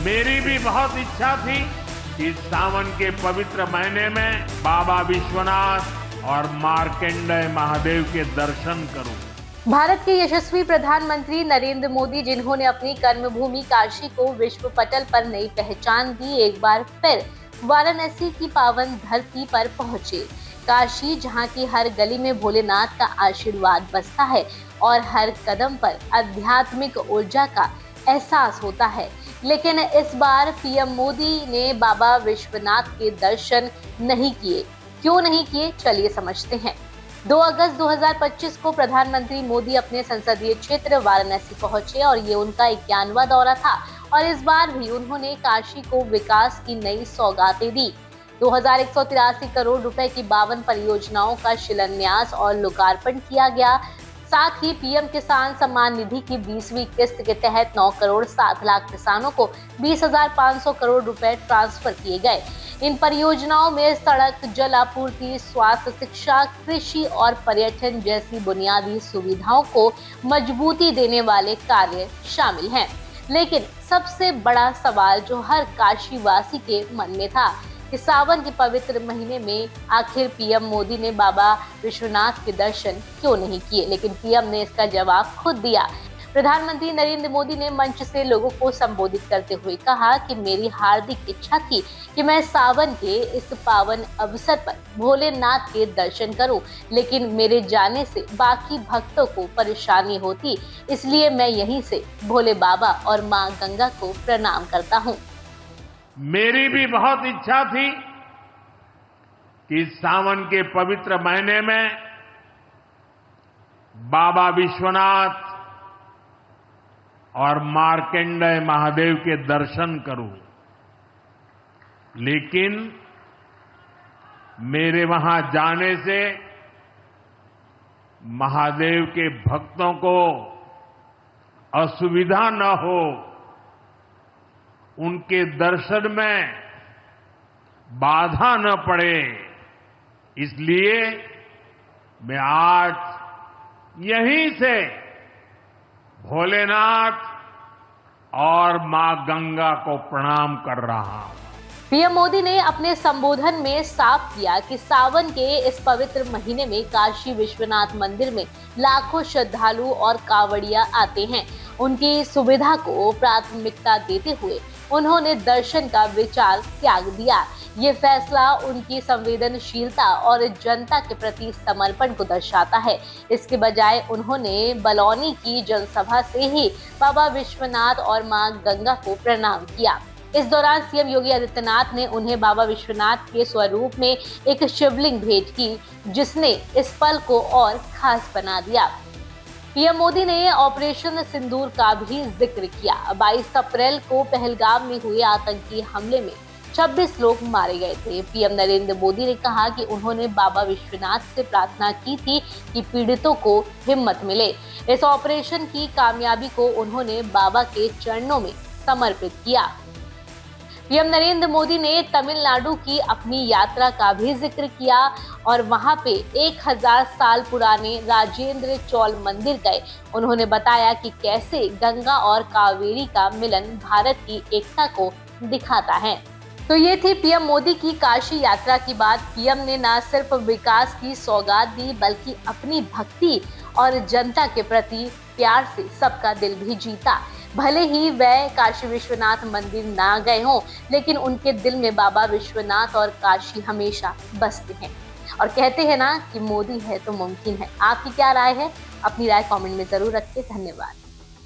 मेरी भी बहुत इच्छा थी कि सावन के पवित्र महीने में बाबा विश्वनाथ और मार्कंडेय महादेव के दर्शन करूं। भारत के यशस्वी प्रधानमंत्री नरेंद्र मोदी, जिन्होंने अपनी कर्मभूमि काशी को विश्व पटल पर नई पहचान दी, एक बार फिर वाराणसी की पावन धरती पर पहुंचे। काशी, जहां की हर गली में भोलेनाथ का आशीर्वाद बसता है और हर कदम पर आध्यात्मिक ऊर्जा का एहसास होता है। लेकिन इस बार पीएम मोदी ने बाबा विश्वनाथ के दर्शन नहीं किए। क्यों नहीं किए, चलिए समझते हैं। 2 अगस्त 2025 को प्रधानमंत्री मोदी अपने संसदीय क्षेत्र वाराणसी पहुंचे और ये उनका 51वां दौरा था और इस बार भी उन्होंने काशी को विकास की नई सौगातें दी। 2183 करोड़ रुपए की 52 परियोजनाओं का शिलान्यास और लोकार्पण किया गया। साथ ही पीएम किसान सम्मान निधि की 20वीं किस्त के तहत 9 करोड़ 7 लाख किसानों को 20,500 करोड़ रुपए ट्रांसफर किए गए। इन परियोजनाओं में सड़क, जल आपूर्ति, स्वास्थ्य, शिक्षा, कृषि और पर्यटन जैसी बुनियादी सुविधाओं को मजबूती देने वाले कार्य शामिल हैं। लेकिन सबसे बड़ा सवाल जो हर काशीवासी के मन में था कि सावन के पवित्र महीने में आखिर पीएम मोदी ने बाबा विश्वनाथ के दर्शन क्यों नहीं किए। लेकिन पीएम ने इसका जवाब खुद दिया। प्रधानमंत्री नरेंद्र मोदी ने मंच से लोगों को संबोधित करते हुए कहा कि मेरी हार्दिक इच्छा थी कि मैं सावन के इस पावन अवसर पर भोलेनाथ के दर्शन करूं, लेकिन मेरे जाने से बाकी भक्तों को परेशानी होती, इसलिए मैं यहीं से भोले बाबा और मां गंगा को प्रणाम करता हूं। मेरी भी बहुत इच्छा थी कि सावन के पवित्र महीने में बाबा विश्वनाथ और मार्कंडेय महादेव के दर्शन करूं, लेकिन मेरे वहां जाने से महादेव के भक्तों को असुविधा न हो, उनके दर्शन में बाधा न पड़े, इसलिए मैं आज यहीं से भोलेनाथ और मां गंगा को प्रणाम कर रहा हूं। पीएम मोदी ने अपने संबोधन में साफ किया कि सावन के इस पवित्र महीने में काशी विश्वनाथ मंदिर में लाखों श्रद्धालु और कांवड़िया आते हैं। उनकी सुविधा को प्राथमिकता देते हुए उन्होंने दर्शन का विचार त्याग दिया। ये फैसला उनकी संवेदनशीलता और जनता के प्रति समर्पण को दर्शाता है। इसके बजाय उन्होंने बलौनी की जनसभा से ही बाबा विश्वनाथ और मां गंगा को प्रणाम किया। इस दौरान सीएम योगी आदित्यनाथ ने उन्हें बाबा विश्वनाथ के स्वरूप में एक शिवलिंग भेंट की, जिसने इस पल को और खास बना दिया। पीएम मोदी ने ऑपरेशन सिंदूर का भी जिक्र किया। 22 अप्रैल को पहलगाम में हुए आतंकी हमले में 26 लोग मारे गए थे। पीएम नरेंद्र मोदी ने कहा कि उन्होंने बाबा विश्वनाथ से प्रार्थना की थी कि पीड़ितों को हिम्मत मिले। इस ऑपरेशन की कामयाबी को उन्होंने बाबा के चरणों में समर्पित किया। पीएम नरेंद्र मोदी ने तमिलनाडु की अपनी यात्रा का भी जिक्र किया और वहां पे 1000 साल पुराने राजेंद्र चोल मंदिर गए। उन्होंने बताया कि कैसे गंगा और कावेरी का मिलन भारत की एकता को दिखाता है। तो ये थी पीएम मोदी की काशी यात्रा की बात। पीएम ने न सिर्फ विकास की सौगात दी, बल्कि अपनी भक्ति और जनता के प्रति प्यार से सबका दिल भी जीता। भले ही वह काशी विश्वनाथ मंदिर ना गए हों, लेकिन उनके दिल में बाबा विश्वनाथ और काशी हमेशा बसते हैं। और कहते हैं ना कि मोदी है तो मुमकिन है। आपकी क्या राय है? अपनी राय कमेंट में जरूर रखिए। धन्यवाद।